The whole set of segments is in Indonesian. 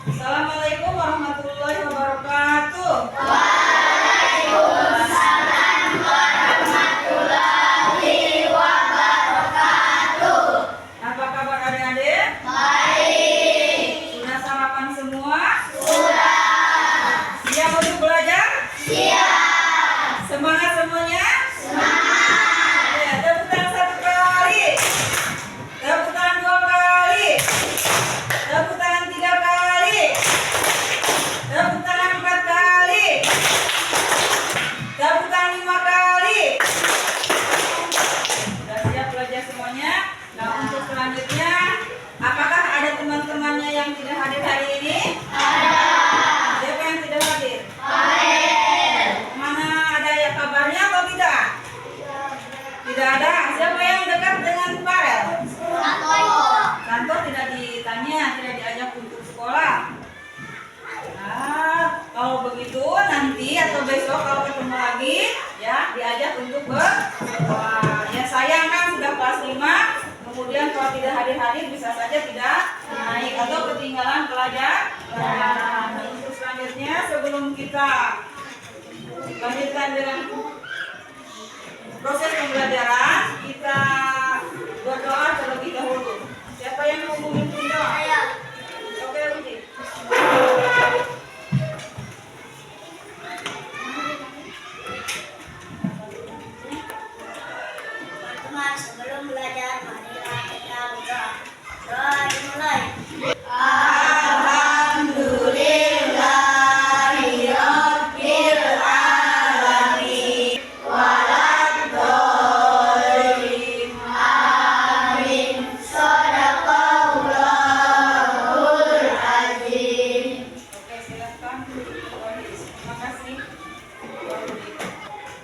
Assalamualaikum warahmatullahi wabarakatuh. Waalaikumsalam warahmatullahi wabarakatuh. Apa kabar adik-adik? Baik. Sudah sarapan semua? Sudah. Siap untuk belajar? Siap. Semangat semuanya? Semangat. Ya, tepuk tangan 1 kali. Tepuk tangan 2 kali. Tepuk tangan 3 kali. Tepuk tangan 4 kali. Tepuk tangan 5 kali. Sudah siap belajar semuanya? Nah, untuk selanjutnya, apakah ada teman-temannya yang tidak hadir hari ini? Ada. Siapa yang tidak hadir? Baik. Mana ada ya kabarnya atau tidak? Tidak ada. Siapa yang dekat dengan Farel? Kantor tidak ditanya, tidak diajak untuk sekolah. Nah, kalau begitu nanti atau besok kalau ketemu lagi, ya diajak untuk bersekolah. Ya sayang kan sudah kelas 5, kemudian kalau tidak hadir-hadir bisa saja tidak naik atau ketinggalan pelajaran. Nah, untuk selanjutnya sebelum kita lanjutkan dengan proses pembelajaran, kita berdoa terlebih dahulu. Siapa yang mau memimpin doa? Oke, Uji. Teman-teman, sebelum belajar, marilah kita berdoa. Doa dimulai. Alhamdulillahirabbil alamin. Waladhdallin. Amin. Shadaqallahul azim. Oke, silakan. Terima kasih.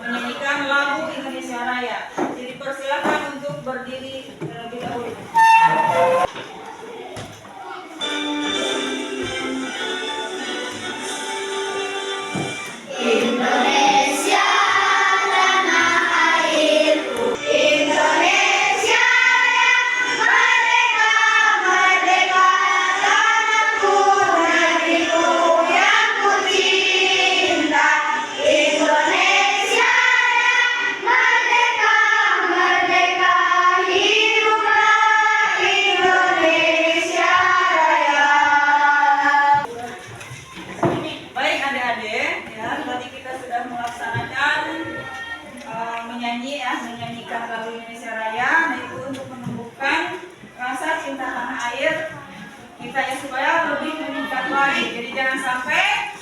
Menyanyikan lagu Indonesia Raya. Jadi persilakan untuk berdiri terlebih dahulu. Indonesia tanah airku, Indonesia yang merdeka, merdeka tanahku, negeriku yang ku cinta. Indonesia yang merdeka, merdeka, hiduplah Indonesia Raya. Baik adik-adik, ya tadi kita sudah melaksanakan menyanyikan lagu Indonesia Raya, nah itu untuk menumbuhkan rasa cinta tanah air kita ya supaya lebih meningkat lagi. Jadi jangan sampai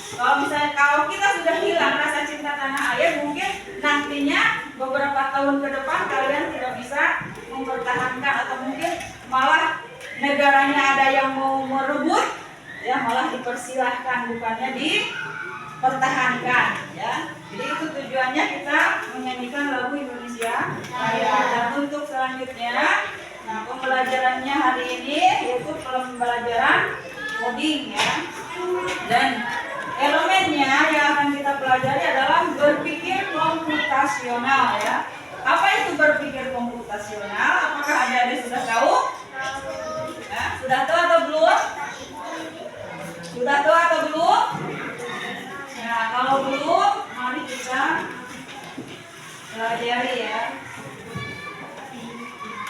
kalau kita sudah hilang rasa cinta tanah air, mungkin nantinya beberapa tahun ke depan kalian tidak bisa mempertahankan atau mungkin malah negaranya ada yang mau merebut, ya malah dipersilahkan bukannya dipertahankan, ya. Jadi itu tujuannya kita menyanyikan lagu Indonesia Raya. Dan untuk selanjutnya, nah pembelajarannya hari ini yaitu pembelajaran coding, ya. Dan elemennya yang akan kita pelajari adalah berpikir komputasional, ya. Apa itu berpikir komputasional? Apakah adik-adik sudah tahu? Nah, sudah tahu atau belum? Sudah tahu atau belum? Nah, kalau belum, mari kita pelajari, ya.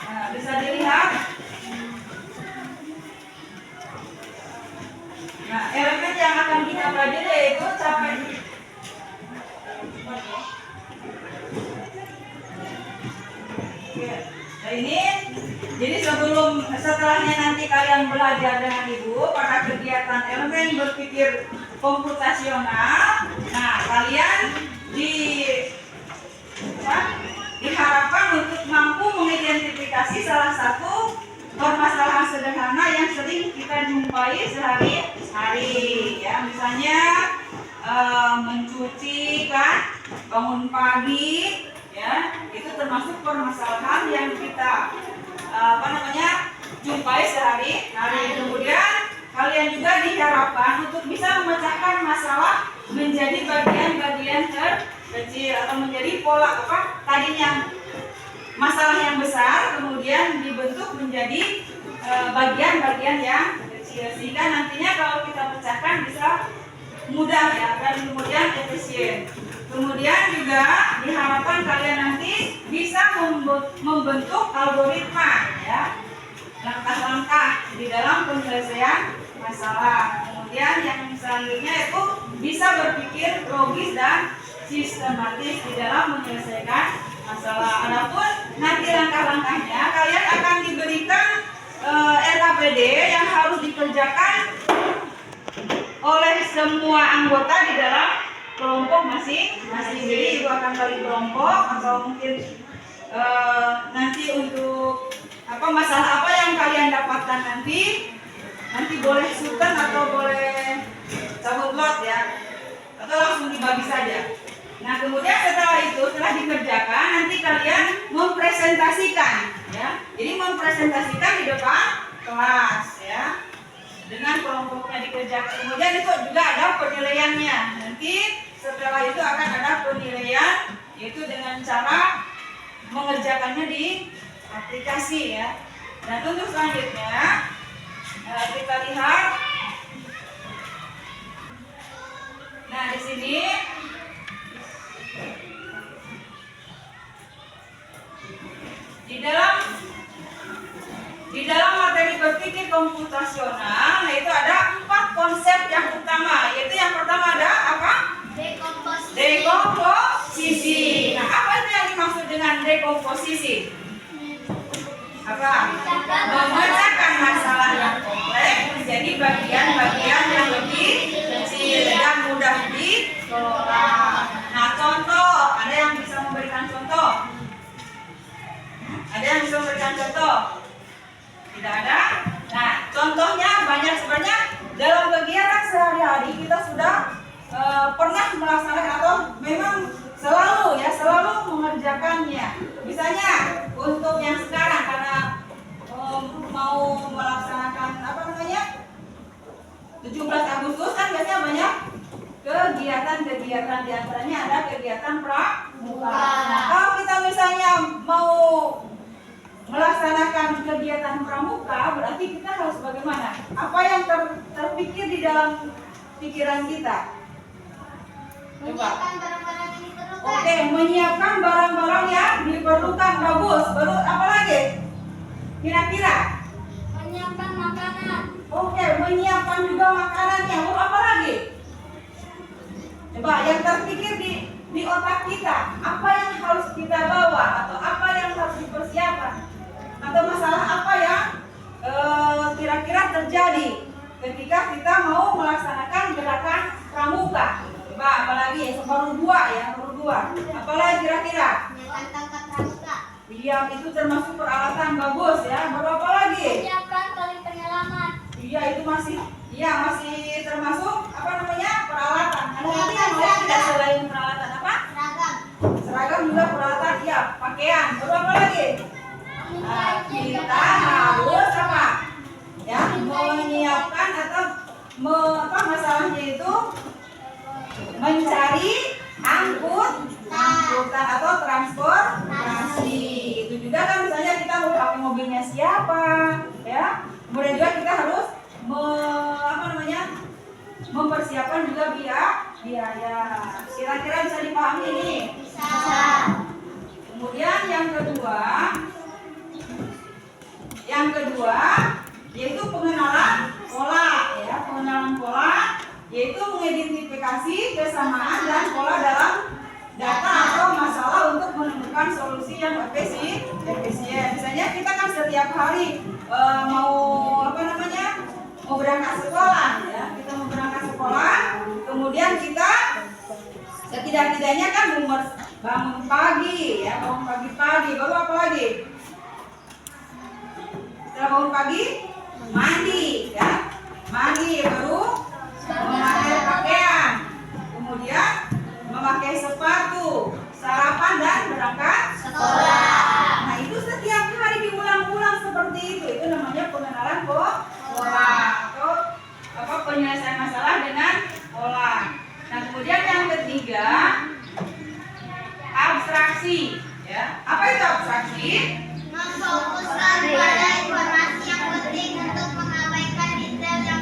Nah, bisa dilihat. Nah, elemen yang akan kita pelajari yaitu capai. Oke. Nah, ini jadi setelahnya nanti kalian belajar dengan ibu pada kegiatan elemen berpikir komputasional. Nah, kalian diharapkan untuk mampu mengidentifikasi salah satu permasalahan sederhana yang sering kita jumpai sehari-hari, ya. Misalnya mencuci, kan, bangun pagi, ya, itu termasuk permasalahan yang kita jumpai sehari-hari. Kemudian kalian juga diharapkan untuk bisa memecahkan masalah menjadi bagian-bagian terkecil atau menjadi pola tadinya masalah yang besar kemudian dibentuk menjadi bagian-bagian yang kecil. sehingga nantinya kalau kita pecahkan bisa mudah ya, dan kemudian efisien. Kemudian juga diharapkan kalian nanti bisa membentuk algoritma ya, langkah-langkah di dalam penyelesaian masalah. Kemudian yang selanjutnya itu bisa berpikir logis dan sistematis di dalam menyelesaikan masalah. Adapun nanti langkah-langkahnya kalian akan diberikan RKPD yang harus dikerjakan oleh semua anggota di dalam kelompok masing-masing. Jadi ibu akan bagi kelompok atau mungkin nanti untuk masalah apa yang kalian dapatkan nanti boleh sultan atau boleh cabut lot ya, atau langsung dibagi saja. Nah kemudian setelah dikerjakan nanti kalian mempresentasikan ya. Jadi mempresentasikan di depan kelas ya, dengan kelompoknya dikerjakan. Kemudian itu juga ada penilaiannya. Nanti setelah itu akan ada penilaian, yaitu dengan cara mengerjakannya di aplikasi ya. Dan untuk selanjutnya kita lihat. Nah di sini di dalam materi berpikir komputasional, itu ada 4 konsep yang utama, yaitu yang pertama ada apa? Dekomposisi. Nah, apa itu yang dimaksud dengan dekomposisi? Apa? Memecahkan masalah yang kompleks menjadi bagian-bagian yang lebih kecil dan mudah dikelola. Nah, contoh, ada yang bisa memberikan contoh? Ada yang bisa memberikan contoh? Tidak ada? Nah, contohnya banyak sebenarnya dalam kegiatan sehari-hari kita sudah pernah melaksanakan atau memang selalu mengerjakannya. Misalnya untuk yang sekarang karena mau melaksanakan 17 Agustus kan biasanya banyak kegiatan-kegiatan, di antaranya ada kegiatan pramuka. Nah, kalau kita misalnya mau melaksanakan kegiatan pramuka, berarti kita harus bagaimana? Apa yang terpikir di dalam pikiran kita? Menyiapkan barang-barang yang diperlukan. Oke, menyiapkan barang-barang yang diperlukan. Bagus. Baru apa lagi? Kira-kira? Menyiapkan makanan. Oke, menyiapkan juga makanannya. Baru apa lagi? Coba yang terpikir di otak kita, apa yang harus kita bawa atau apa yang harus dipersiapkan? Atau masalah apa yang kira-kira terjadi ketika kita mau melaksanakan gerakan pramuka? Coba apalagi? Baru dua. Apalagi kira-kira? Menyiapkan tongkat pramuka. Iya, itu termasuk peralatan. Bagus ya. Baru apa lagi? Menyiapkan tali penyelamat. Iya, itu masih termasuk peralatan. Ada lagi yang lain tidak selain peralatan apa? Seragam juga peralatan. Iya, pakaian. Baru apa lagi? Nah, kita harus apa? Ya, menyiapkan atau masalahnya itu mencari angkutan atau transportasi. Itu juga kan misalnya kita mau pakai mobilnya siapa, ya. Kemudian juga kita harus mempersiapkan juga biaya. Kira-kira bisa dipahami ini? Bisa. Kemudian yang kedua yaitu pengenalan pola ya, yaitu mengidentifikasi kesamaan dan pola dalam data atau masalah untuk menemukan solusi yang efisien. Misalnya kita kan setiap hari mau berangkat sekolah ya, kita mau berangkat sekolah, kemudian kita setidak-tidaknya kan bangun pagi ya, baru apa lagi? Setelah bangun pagi mandi ya, baru memakai pakaian, kemudian memakai sepatu, sarapan dan berangkat sekolah. Nah itu setiap hari diulang-ulang seperti itu namanya pengenalan pola atau penyelesaian masalah dengan pola. Nah kemudian yang ketiga abstraksi ya. Apa itu abstraksi? Memfokuskan pada informasi yang penting untuk mengabaikan detail yang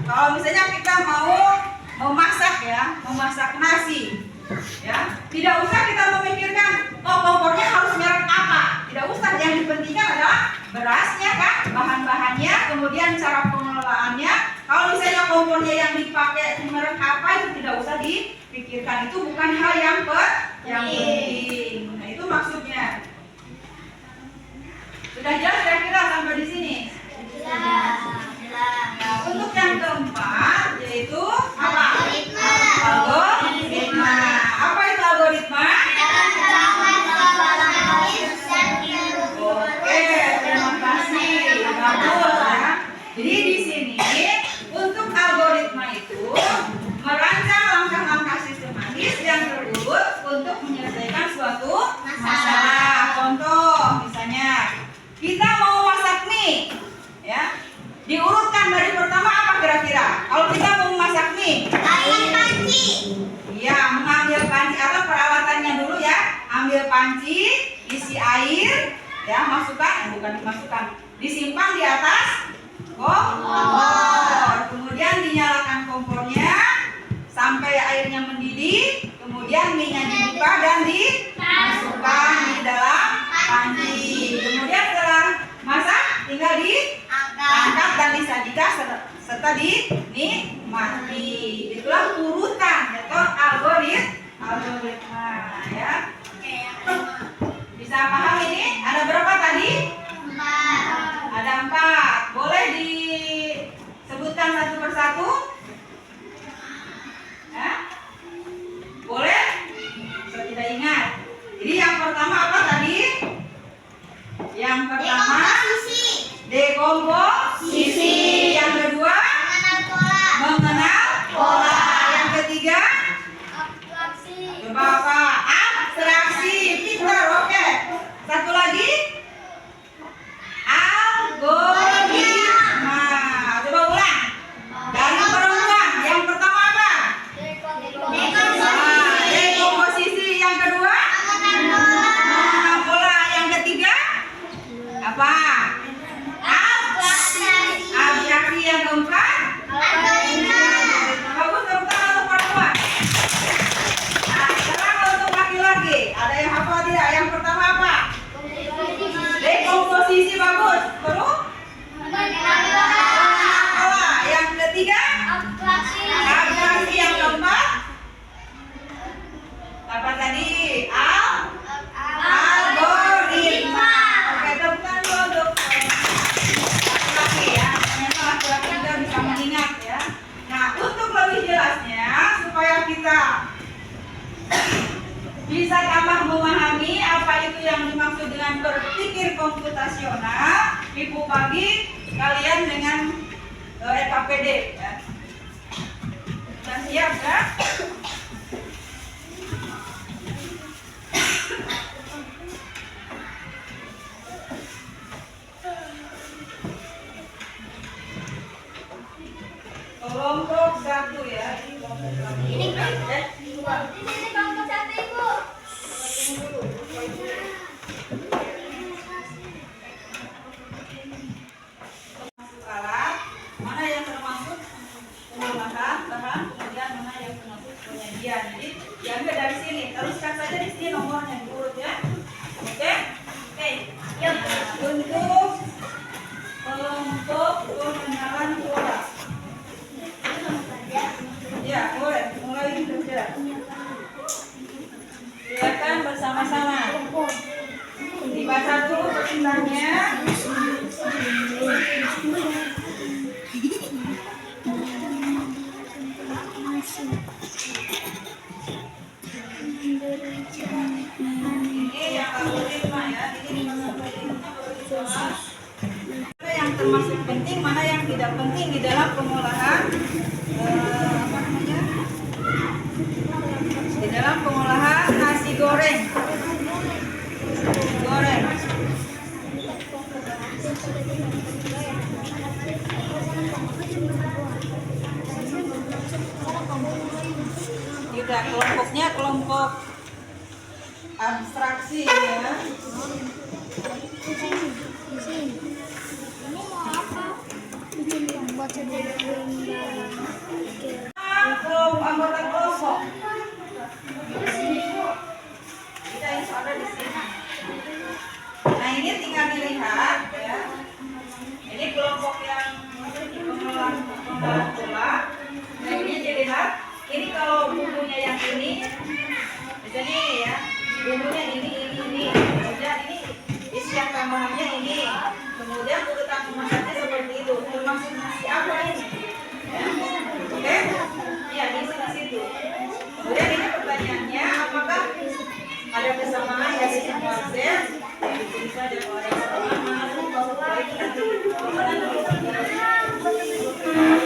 Kalau misalnya kita mau memasak ya, memasak nasi, ya, tidak usah kita memikirkan, oh kompornya harus merek apa. Tidak usah. Yang dipentingkan adalah berasnya kan, bahan-bahannya, kemudian cara pengelolaannya. Kalau misalnya kompornya yang dipakai merek apa itu tidak usah dipikirkan. Itu bukan hal yang penting. Nah, itu maksudnya. Sudah jelas kira-kira sampai di sini? Nah, untuk yang keempat yaitu apa? Algoritma. Apa itu algoritma? Oke, terima kasih. Bagus ya. Jadi di sini untuk algoritma itu merancang langkah-langkah sistematis yang terurut untuk menyelesaikan suatu masalah. Contoh misalnya kita mau masak mie, ya. Diurutkan dari pertama apa kira-kira? Kalau kita mau masak mie, iya, mengambil panci atau peralatannya dulu ya. Ambil panci, isi air, ya, masukkan, bukan dimasukkan, disimpan di atas kompor. Kemudian dinyalakan kompornya sampai airnya mendidih. Kemudian minyak dibuka dan dimasukkan di dalam panci. Kemudian setelah masak tinggal diangkat dan disajikan serta dinikmati. Itulah urutan atau algoritma ya. Bisa paham ini? Ada berapa tadi? Ada 4. Boleh disebutkan satu persatu? Boleh? Saya tidak ingat. Jadi yang pertama apa tadi? Yang pertama dekomposisi. Yang kedua mengenal pola. Yang ketiga coba apa? Abstraksi. Pintar, oke. Satu lagi algoritma. Coba ulang. Dari perempuan. Yang pertama apa? Dekomposisi. Yang kedua mengenal pola. Yang ketiga apa? Abstraksi. Yang keempat bagus. Terutama untuk perempuan. Nah, sekarang untuk laki-laki ada yang hafal tidak? Yang pertama apa? Dekomposisi. Bagus. Terus pola. Yang ketiga abstraksi. Yang keempat apa tadi? Algoritma. Oke, tepuk tangan dulu untuk laki-laki ya. Ternyata laki-laki juga bisa mengingat ya. Nah, untuk lebih jelasnya supaya kita bisa tambah memahami apa itu yang dimaksud dengan berpikir komputasional, Ibu bagi kalian dengan RKPD ya. Sudah siap ya? Kelompok 1 ya. Ini kelompok 1 Ibu. Masuk alat, mana yang termasuk pengolahan bahan, kemudian mana yang termasuk penyajian. Jadi diambil dari sini, teruskan saja di sini nomornya diurut ya. Oke? Oke. Yuk. Untuk kelompok pengenalan pola. Ya, boleh. Mulai kerja. Silakan bersama-sama. Dibaca dulu perintahnya. Ini yang algoritma ya. Ini mana yang termasuk penting, mana yang tidak penting di dalam pengolahan di dalam pengolahan nasi goreng. Tidak, kelompoknya kelompok abstraksi ya. Ini mau apa? Bikin baca buku Anggota kelompok. Kita yang ada di sini. Nah ini tinggal dilihat ya. Ini kelompok yang pengelola bola. Nah ini dilihat. Ini kalau bumbunya yang ini, jadi ya bumbunya ini. Kemudian ini isian tambahannya ini. Kemudian urutan pemasaknya seperti itu. Termasuk nasi apa ini? Ya. Oke? Ya di situ. Kemudian ini pertanyaannya, apakah ada kesamaan dari situasi? Di saja kalau ada kesamaan,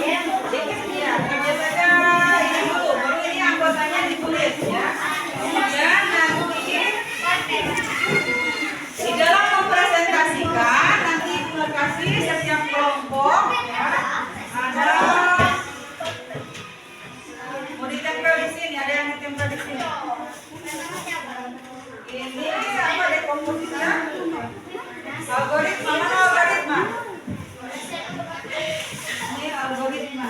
ya, kerja saja ini dulu, baru ini anggotanya ditulis ya. Kemudian nanti di dalam mempresentasikan nanti kasih setiap kelompok ya ada mau ditempel di sini, ada yang ditempel di sini. Ini apa dekomposisinya? Algoritma, mana algoritma? Ini algoritma.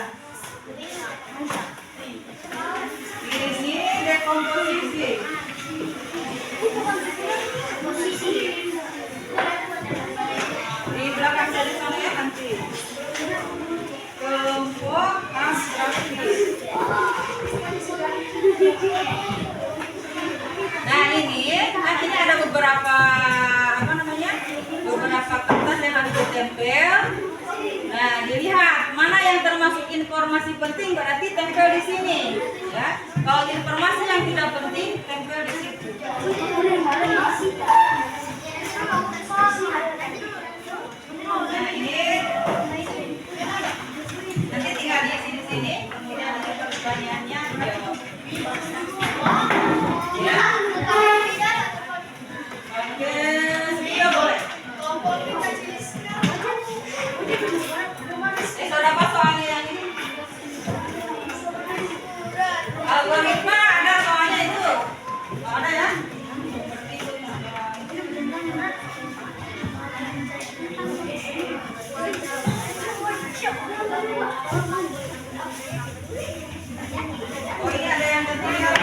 Ini dekomposisi. Di belakang dari sana ya nanti. Kelompok abstraksi. Nah ini ada beberapa beberapa kertas yang harus ditempel. Nah dilihat mana yang termasuk informasi penting berarti tempel di sini. Ya, kalau informasi yang tidak penting tempel di situ. Nah ini nanti tinggal diisi di sini. Kemudian nanti pertanyaannya dijawab. Ya. Oke, sudah boleh. Sudah apa soalnya yang ini? Algoritma ada soalnya itu. Ada ya? Oh ini ada yang tertinggal.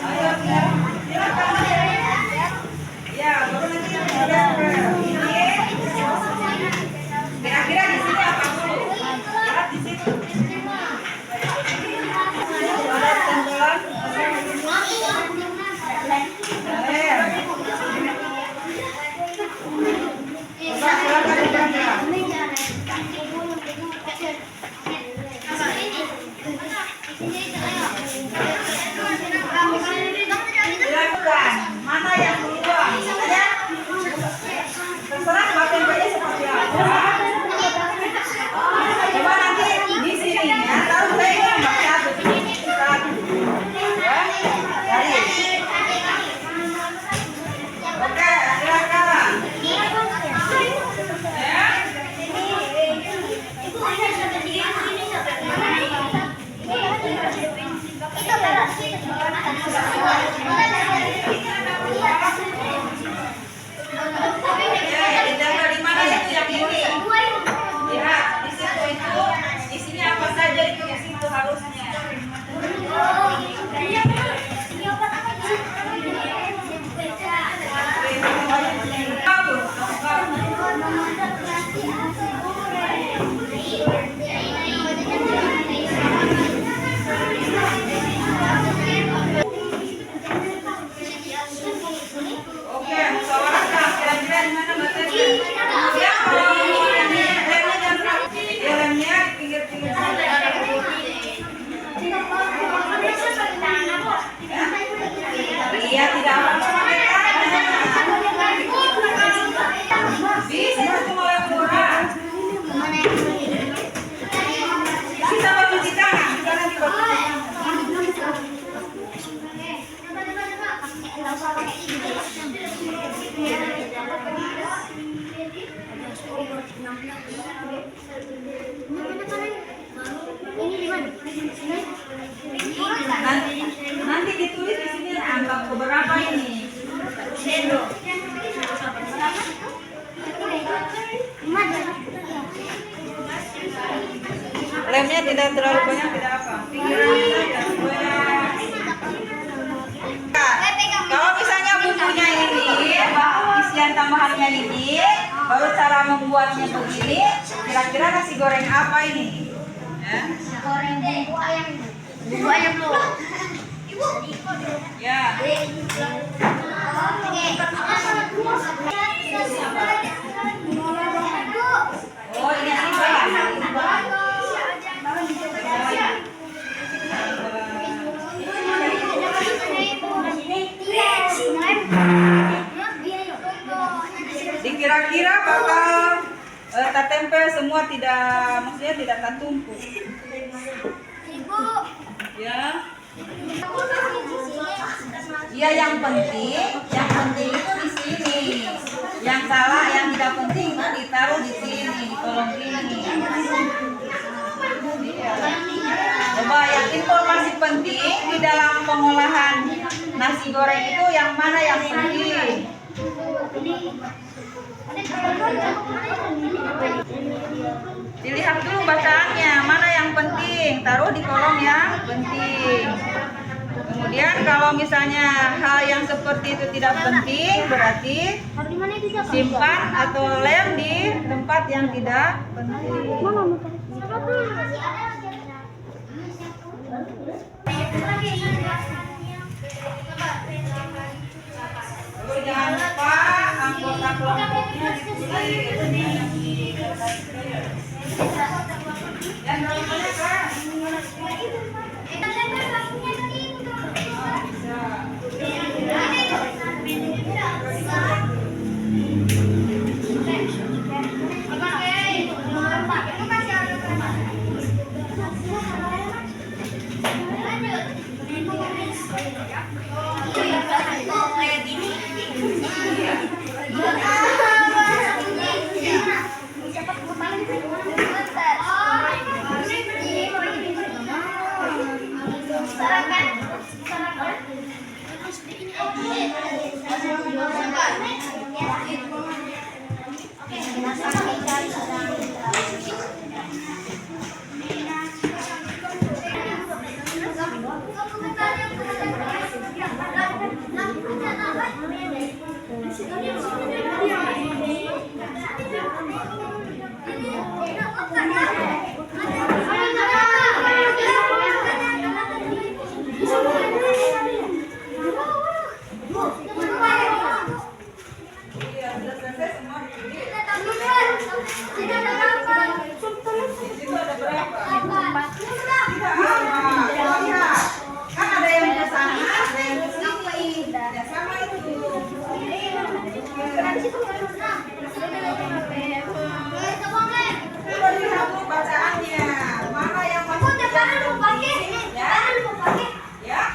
Ayo, silakan. Enggak usah pakai ini. Ini di mana? Nanti ditulis di sini angka keberapa ini. Lemnya tidak terlalu banyak, tidak apa. Pinggirannya saja supaya. Kalau misalnya bumbunya ini, isian tambahannya ini, baru cara membuatnya begini. Kira-kira nasi goreng apa ini? Ya. Goreng bumbu ayam. Bumbu ayam loh. Ya. Oh, ini dikira-kira bakal tempe semua, tidak, maksudnya tidak tertumpuk. Ya. Iya, yang penting itu di sini. Yang salah, yang tidak penting itu ditaruh di sini, di kolom ini. Iya. Coba yang informasi penting di dalam pengolahan nasi goreng itu yang mana yang penting? Dilihat dulu bacaannya, mana yang penting, taruh di kolom yang penting. Kemudian kalau misalnya hal yang seperti itu tidak penting, berarti simpan atau lem di tempat yang tidak penting. Terus jangan lupa anggota kelompoknya ditulis. Dan berapa banyak kan? Bacaannya mana yang masuk? Ya.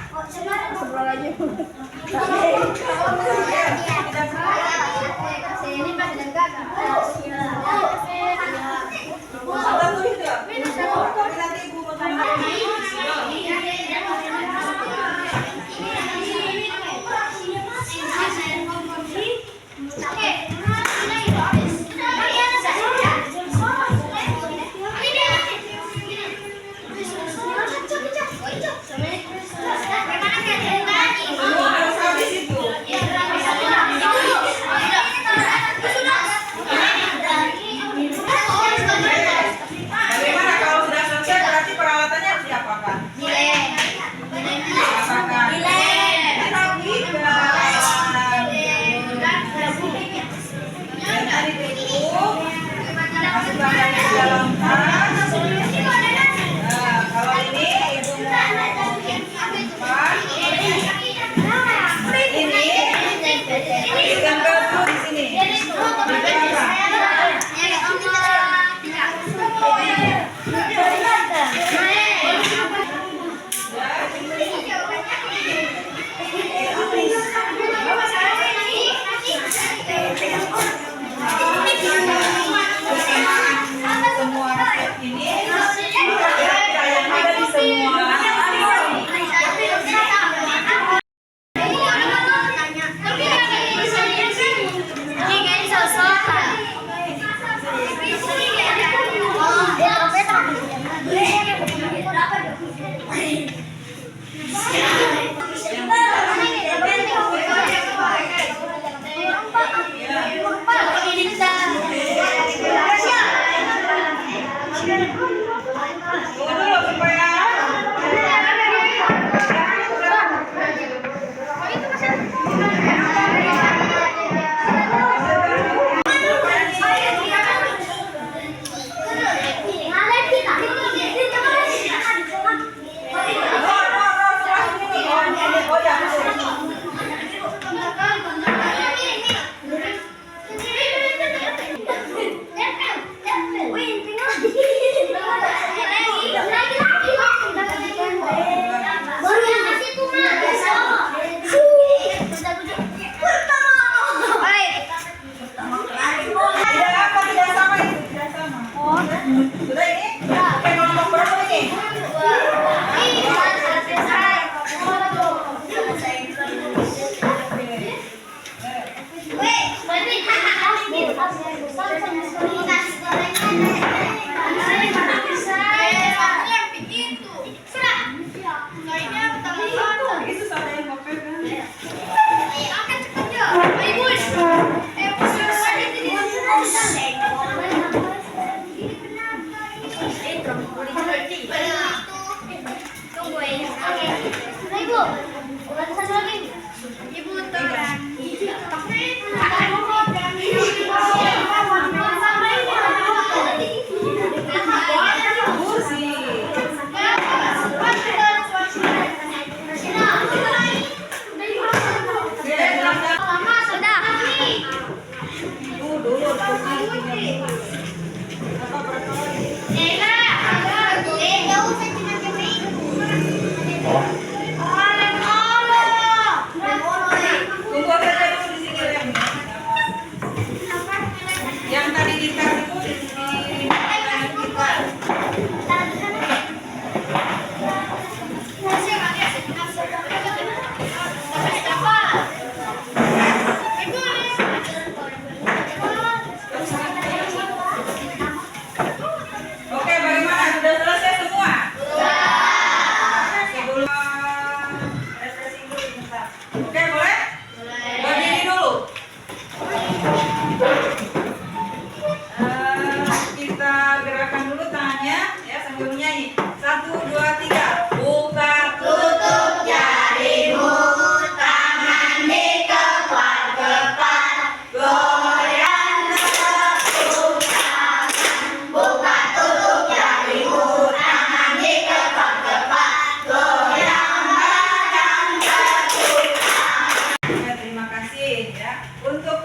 untuk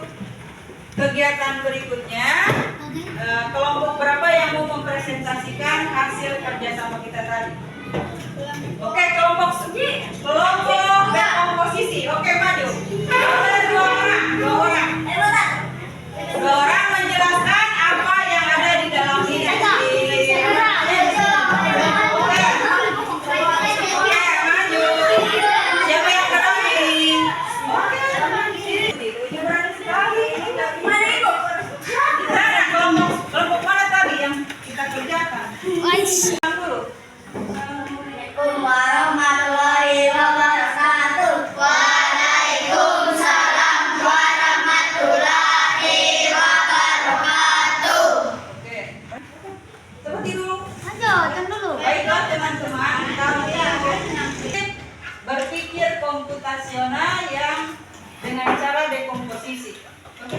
kegiatan berikutnya, kelompok berapa yang mau mempresentasikan hasil kerjasama kita tadi? Oke, kelompok berkomposisi. Oke, maju. Ada dua orang. Dua orang menjelaskan apa yang ada di dalam ini. Oke, maju. Siapa yang berani? Oke, Ibu berani sekali. Mana Ibu? Mana kelompok mana tadi yang kita kerjakan? Dulu. Assalamualaikum warahmatullahi wabarakatuh. Waalaikumsalam warahmatullahi wabarakatuh. Oke. Seperti dulu. dulu. Baiklah teman-teman, kalian berpikir komputasional yang dengan cara dekomposisi. Oke.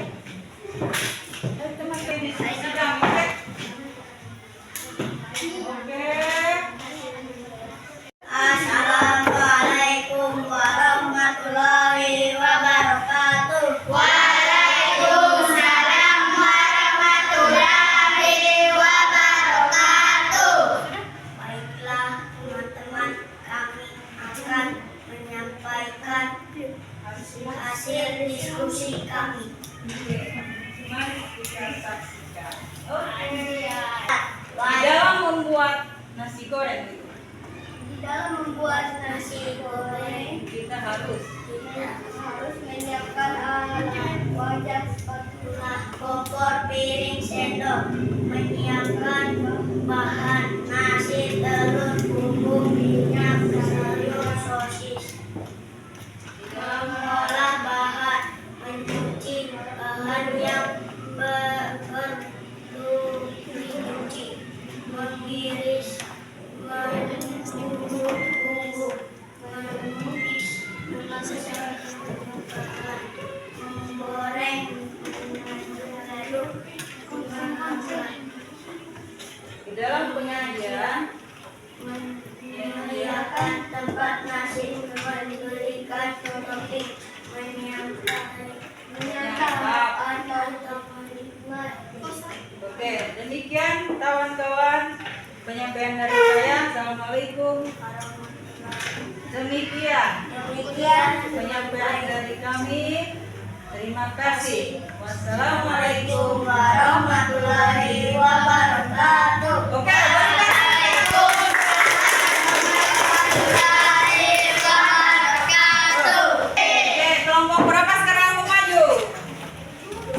Teman-teman sedang oke. Oke. Assalamualaikum warahmatullahi wabarakatuh. Waalaikumsalam warahmatullahi wabarakatuh. Baiklah teman-teman, kami akan menyampaikan hasil diskusi kami. Mari kita saksikan. Oke. Di Dalam membuat nasi goreng itu, membuat nasi goreng, kita harus menyiapkan alat wajan, spatula, kompor, piring, sendok, menyiapkan bahan nasi, telur, bumbu, minyak, sayur, sosis. Mengolah bahan, mencuci bahan yang perlu dicuci, mengiris, menunggu, menumis, memasukkan bahan, menggoreng, mengaduk, memasak. di dalam penyajian Menyediakan tempat nasi, memberikan topping, menyantap atau menikmati. Oke, demikian kawan-kawan penyampaian dari saya. Assalamualaikum. Demikian penyampaian dari kami. Terima kasih. Wassalamualaikum warahmatullahi wabarakatuh. Oke, berikan. Oke, kelompok berapa sekarang mau maju?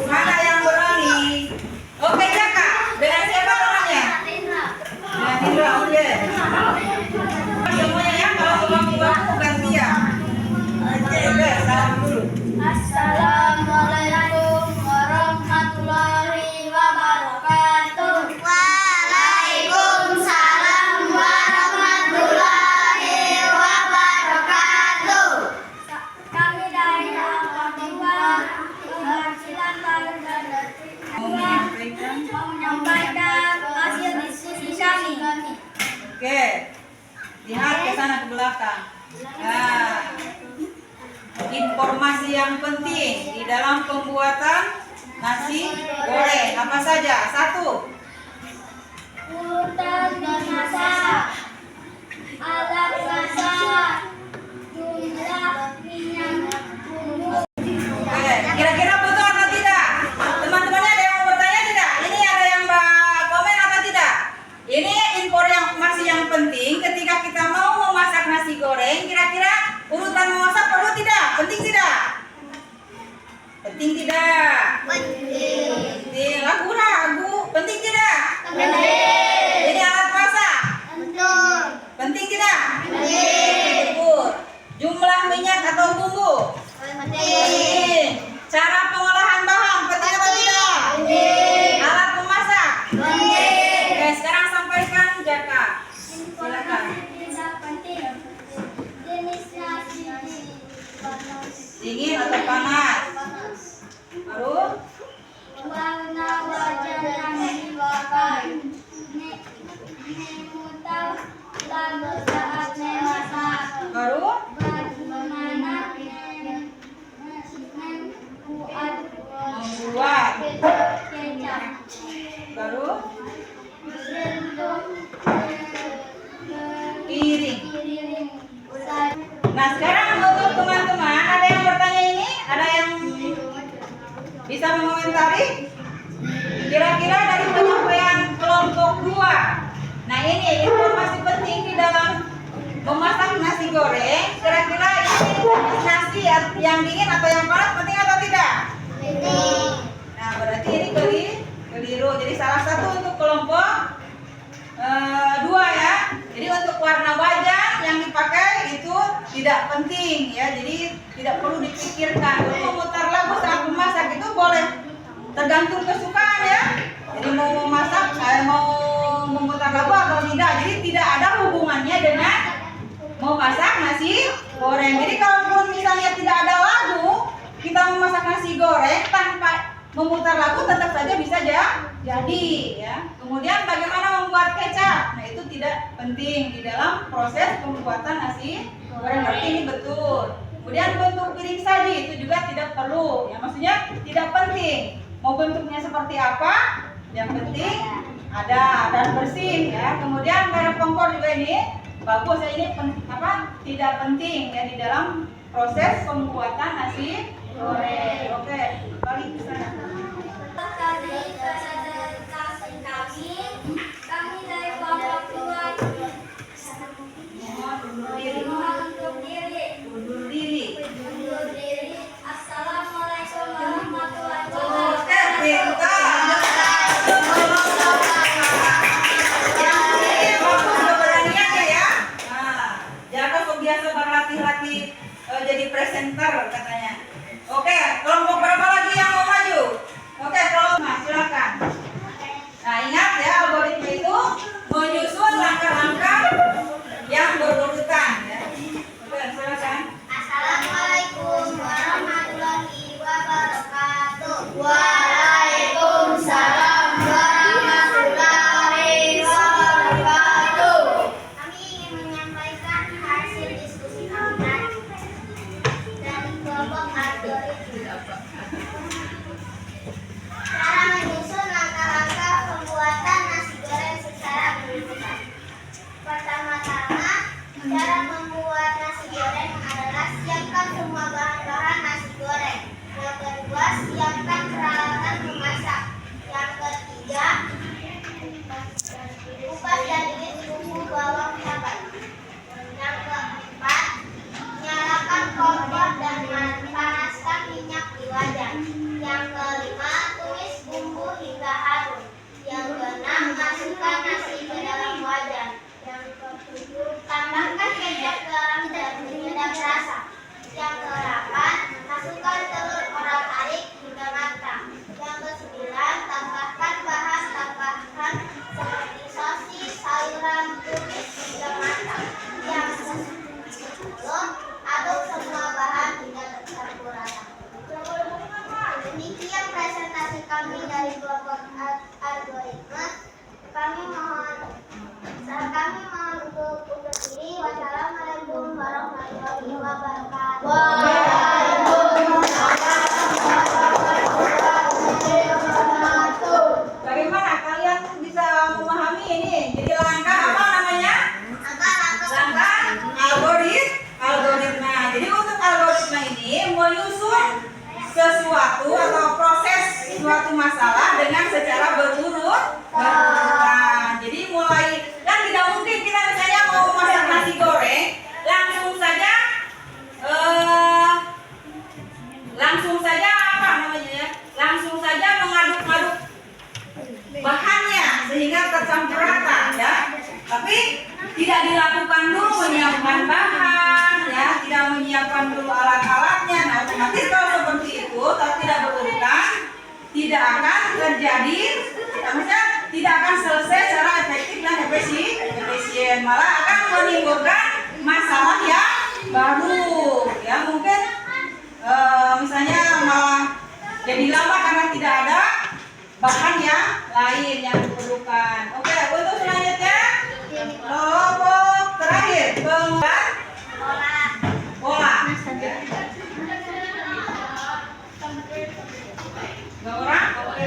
Mana yang berani? Oke, Jaka. Dengan siapa namanya? Dengan Indra, oke. Semuanya ya, kalau kelompok gantian. Oke, salam dulu. Assalamualaikum warahmatullahi wabarakatuh. Waalaikumsalam warahmatullahi wabarakatuh. Kami dari Alhamdulillah Penghasilan Tahun dan Mau menyampaikan? menyampaikan hasil diskusi kami. Oke. Lihat ke sana ke belakang. Nah, informasi yang penting di dalam pembuatan nasi goreng apa saja? 1. Urutan memasak, alat masak, jumlah minyak, bumbu. Oke, kira-kira betul atau tidak? Teman-temannya ada yang mau bertanya tidak? Ini ada yang komen atau tidak? Ini informasi yang penting ketika kita mau memasak nasi goreng. Kira-kira urutan memasak perlu tidak? Penting tidak? Penting tidak? Penting. Ragu-ragu. Penting tidak? Ini alat masak. Penting tidak? Betul. Jumlah minyak atau bumbu? Penting. Cara pengolahan bahan penting atau tidak? Alat memasak? Oke, sekarang sampaikan Jaka. Silakan. Dingin atau panas? Baru? Warna wajah yang dibakar memutar lalu saat dewasa. Baru? Bagaimana Baru piring. Nah, sekarang untuk teman-teman ada yang bertanya ini? Ada yang bisa mengomentari? Kira-kira dari penyampaian kelompok 2. Nah, ini informasi penting di dalam memasak nasi goreng. Kira-kira ini nasi yang dingin atau yang panas penting atau tidak? Penting. Nah, berarti ini keliru. Jadi salah satu untuk kelompok 2 ya. Jadi untuk warna wajan yang dipakai itu tidak penting ya. Jadi tidak perlu dipikirkan. Untuk memutar lagu saat memasak itu boleh tergantung kesukaan ya. Jadi mau memasak, mau memutar lagu atau tidak. Jadi tidak ada hubungannya dengan mau masak nasi goreng. Jadi kalaupun misalnya tidak ada lagu, kita memasak nasi goreng tanpa memutar lagu tetap saja bisa jadi ya. Kemudian bagaimana membuat kecap? Nah, itu tidak penting di dalam proses pembuatan nasi goreng. Berarti ini betul. Kemudian bentuk piring saji itu juga tidak perlu. Ya, maksudnya tidak penting. Mau bentuknya seperti apa? Yang penting ada dan bersih ya. Kemudian merek kompor juga ini bagus ya, ini tidak penting ya di dalam proses pembuatan nasi goreng. Oke, balik ke sana. Kami dari kelompok 2 Undur diri. Assalamualaikum warahmatullahi wabarakatuh. Oke, pintar. Yang ini bagus keberaniannya ya. Nah, Jaka biasa berlatih-latih jadi presenter katanya. Oke, kelompok berapa lagi yang mau maju? Oke, kelompok silakan. Nah, ingat ya, algoritma itu menyusun langkah-langkah yang berurutan ya. Oke, silakan. Assalamualaikum warahmatullahi wabarakatuh. Waalaikumsalam warahmatullahi wabarakatuh. Kami ingin menyampaikan hasil diskusi kami tadi dari kelompok algoritma. Cara menyusun langkah-langkah pembuatan nasi goreng secara berurutan. Pertama-tama, cara membuat nasi goreng adalah siapkan semua bahan-bahan nasi goreng. Yang kedua, siapkan peralatan memasak. Yang ketiga, kupas dan iris bumbu bawang bombay. Yang keempat, nyalakan kompor dan panaskan minyak di wajan. Yang kelima, tumis bumbu hingga harum. Yang keenam, masukkan nasi ke dalam wajan. Yang ketujuh, tambahkan kecap, garam dan penyedap rasa. Yang kedelapan, masukkan telur orak-arik hingga matang. Yang kesembilan, tambahkan bahan tambahan seperti sosis, sayuran, tumis hingga matang. Yang ke-10, aduk semua bahan hingga tercampur rata. Demikian presentasi kami dari kelompok algoritma. Kami mohon untuk undur diri. Wassalamualaikum warahmatullahi wabarakatuh. Bagaimana kalian bisa memahami ini? Jadi langkah apa namanya? Langkah algoritma. Jadi untuk algoritma ini menyusun sesuatu atau proses suatu masalah dengan secara berurutan. Jadi mulai kan tidak mungkin kita misalnya mau masak nasi goreng langsung saja apa namanya ya? Langsung saja mengaduk-aduk bahannya sehingga tercampur rata ya. Tapi tidak dilakukan dulu menyiapkan bahan ya, tidak menyiapkan dulu alat-alatnya. Nah, otomatis kalau seperti itu kalau tidak berurutan tidak akan terjadi, maksudnya tidak akan selesai secara efektif dan efisien, malah akan menimbulkan masalah yang baru ya. Mungkin misalnya malah jadi lama karena tidak ada bahan yang lain yang diperlukan. Oke, untuk selanjutnya kelompok terakhir pembuat bola. Dua orang, oke.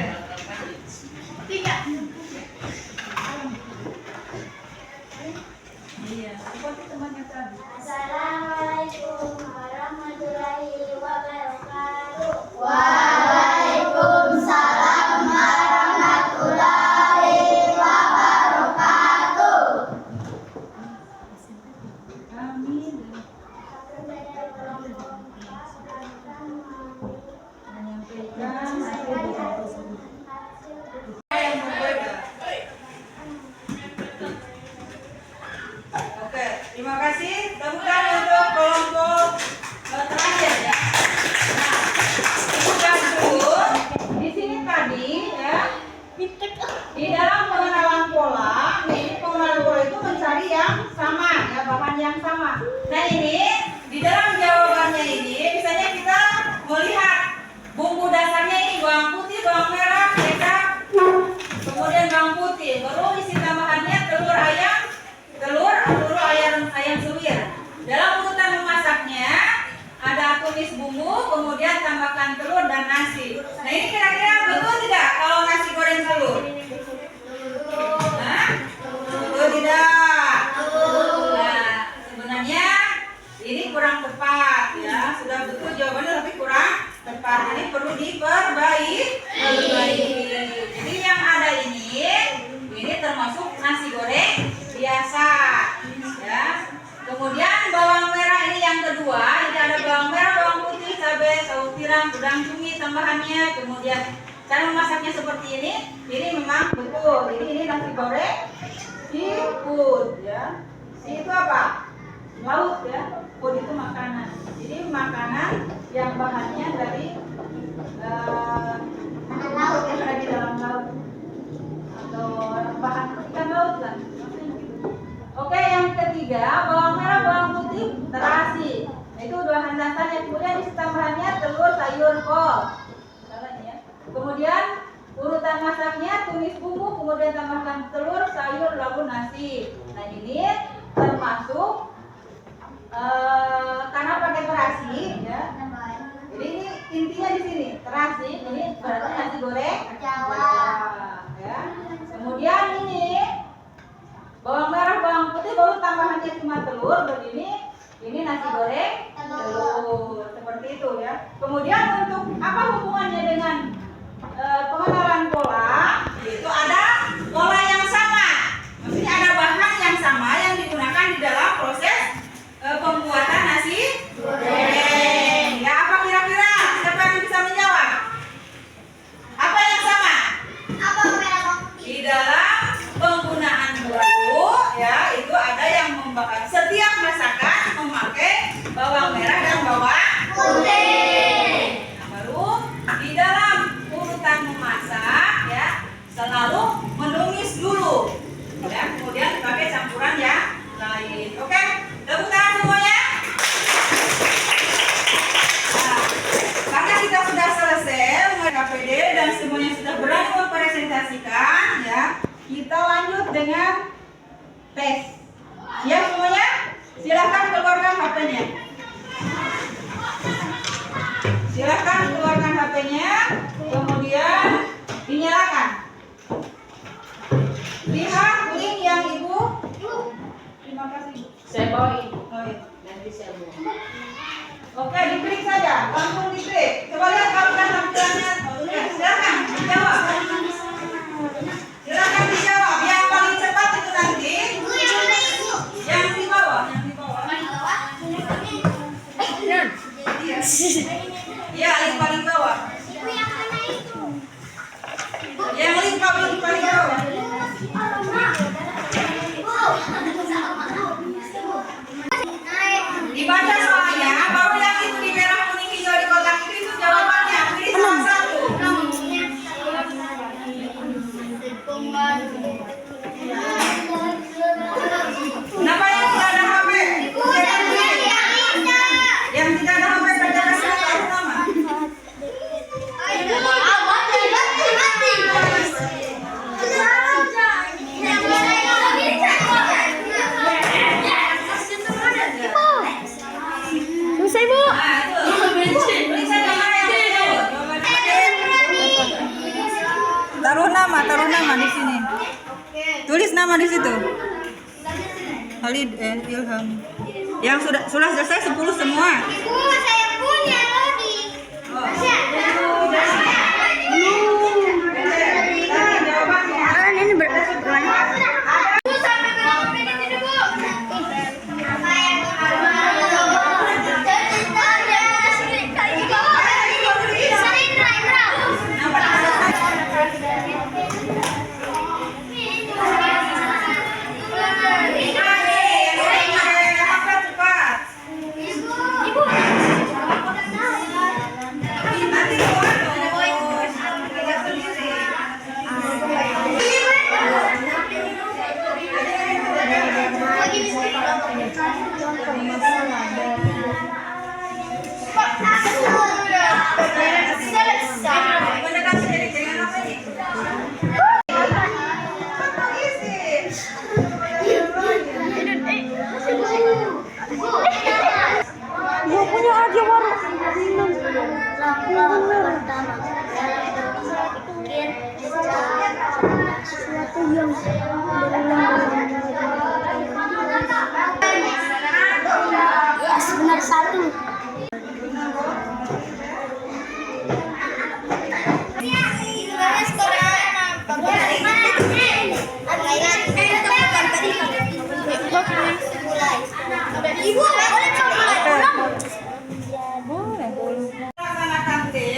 udang cumi tambahannya. Kemudian cara memasaknya seperti ini. Ini memang betul. Ini nasi goreng seafood ya. Si itu apa? Laut ya. Food itu makanan. Jadi makanan yang bahannya dari laut yang ada di dalam laut atau bahan ikan laut lah. Oke, yang ketiga bawang merah, bawang putih, terasi. Itu bahan dasarnya. Kemudian isi tambahannya telur, sayur, kol. Ya. Kemudian urutan masaknya tumis bumbu, kemudian tambahkan telur, sayur, lalu nasi. Nah ini termasuk karena pakai terasi ya. Jadi ini intinya di sini terasi. Ini berarti nasi goreng Jawa. Ya. Kemudian ini bawang merah, bawang putih, baru tambahannya cuma telur. Begini. Ini nasi goreng telur. Seperti itu ya. Kemudian untuk apa hubungannya dengan pengenalan pola? Yaitu ada pola yang sama. Maksudnya ada bahan yang sama yang digunakan di dalam proses pembuatan nasi goreng. Ya, apa kira-kira? Siapa yang bisa menjawab? Apa yang sama? Apa merah putih? Di dalam penggunaan bumbu ya, itu ada yang membakar. Setiap masakan memakai bawang merah dan bawang putih. Nah, baru di dalam urutan memasak ya, selalu menumis dulu. Ya, kemudian dipakai campuran yang lain. Oke, tepuk tangan semuanya. Nah, karena kita sudah selesai KPD dan semuanya sudah berani mempresentasikan ya, kita lanjut dengan tes. Siap semuanya? Silakan keluarkan HP-nya. Silakan keluarkan HP-nya, kemudian dinyalakan. Lihat link yang Ibu. Terima kasih, Bu. Saya bawain. Oh, iya. Nanti saya bawa. Oke, diklik saja, langsung diklik. Coba lihat kalau kan tampilannya. Silakan dijawab. Silakan dijawab. Yang paling cepat itu nanti. Ibu yang mana ibu? Yang di bawah, yang di bawah. Paling bawah. Iya. Iya, link paling bawah. Ibu yang mana itu? Yang link paling bawah. Dibaca soalnya, baru yang itu di merah kuning hijau di kotak itu jawabannya. Pilih salah satu. Kenapa yang tidak ada HP? Yang tidak ada HP baca taruh nama. Selesai, Bu. Nah, itu. Pilih saja mana yang betul. Taruh nama di sini. Tulis nama di situ. Khalid Ilham. Yang sudah selesai 10 semua. Ibu, saya punya Rodi. Ini berapa? Bu, sampai berapa menit ini, Bu? Apa yang Yes, benar satu. Laksanakan tes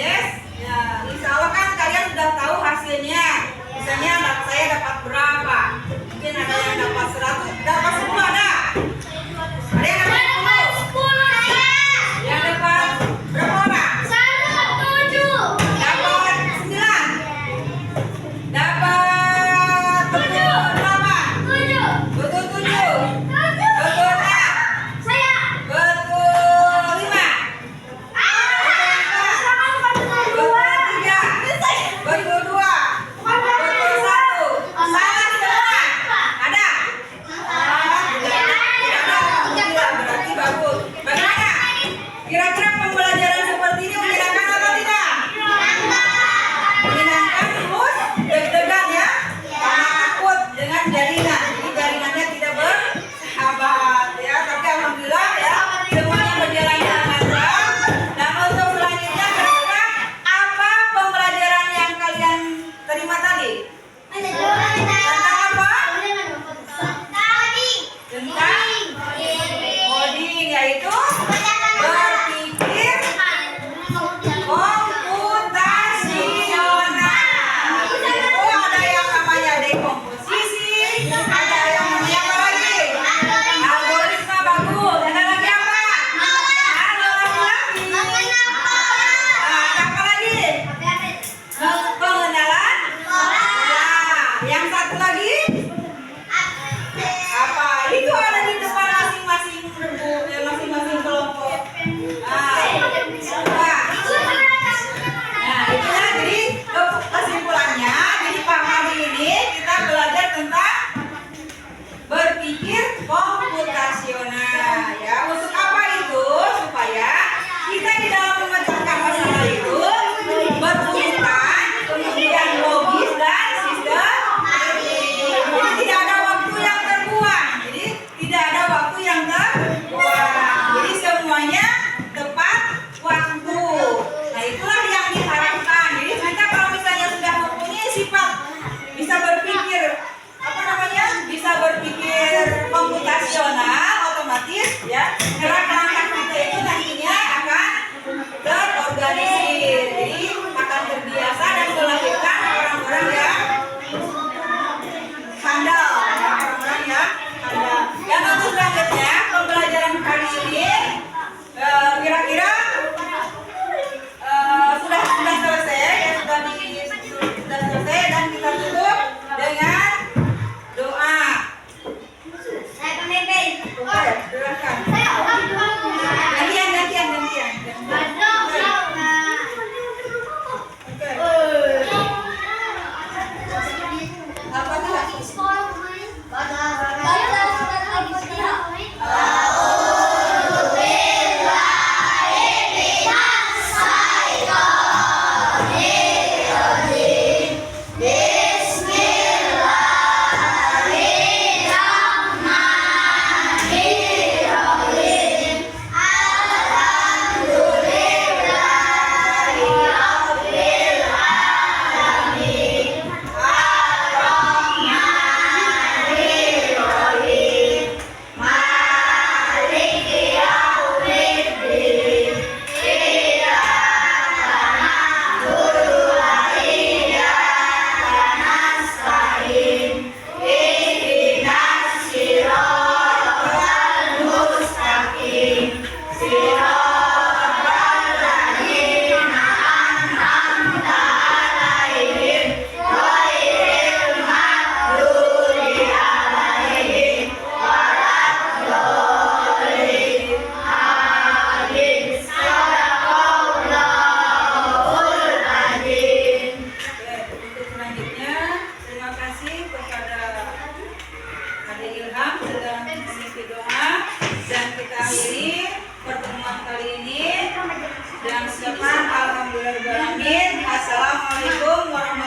Assalamualaikum warahmatullahi